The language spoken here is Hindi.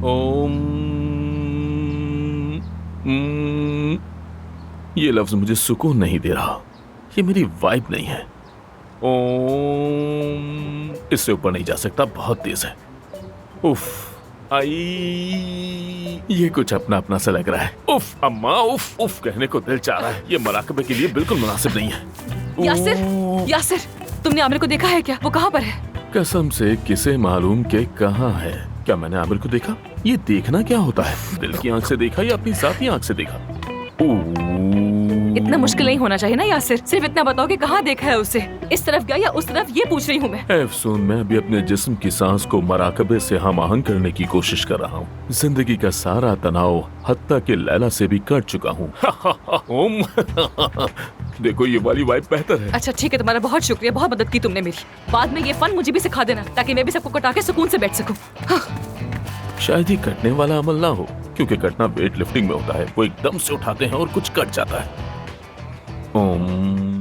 ओम। ये लफ्ज मुझे सुकून नहीं दे रहा। ये मेरी वाइब नहीं है। ओम। इससे ऊपर नहीं जा सकता, बहुत तेज है। उफ। आई, ये कुछ अपना अपना सा लग रहा है। उफ अम्मा, उफ उफ कहने को दिल चाह रहा है। ये मराकबे के लिए बिल्कुल मुनासिब नहीं है। यासिर, यासिर, तुमने आमिर को देखा है क्या? वो कहाँ पर है? कसम से किसे मालूम के कहाँ है। क्या मैंने आमिर को देखा? ये देखना क्या होता है? दिल की आंख से देखा या अपनी साथी आंख से देखा? इतना मुश्किल नहीं होना चाहिए ना यासिर। सिर्फ इतना बताओ कि कहाँ देखा है उसे। इस तरफ गया या उस तरफ, ये पूछ रही हूँ मैं। अफसून, मैं अभी अपने जिस्म की सांस को मराकबे से हम आहंग करने की कोशिश कर रहा हूँ। जिंदगी का सारा तनाव हत्ता के लैला से भी कट चुका हूँ। देखो, ये वाली वाइब बेहतर है। अच्छा ठीक है, तुम्हारा बहुत शुक्रिया, बहुत मदद की तुमने मेरी। बाद में ये फन मुझे भी सिखा देना ताकि मैं भी सबको कटा के सुकून से बैठ सकूं। शायद ही कटने वाला अमल ना हो, क्योंकि कटना वेट लिफ्टिंग में होता है। वो एकदम से उठाते हैं और कुछ कट जाता है। ओम।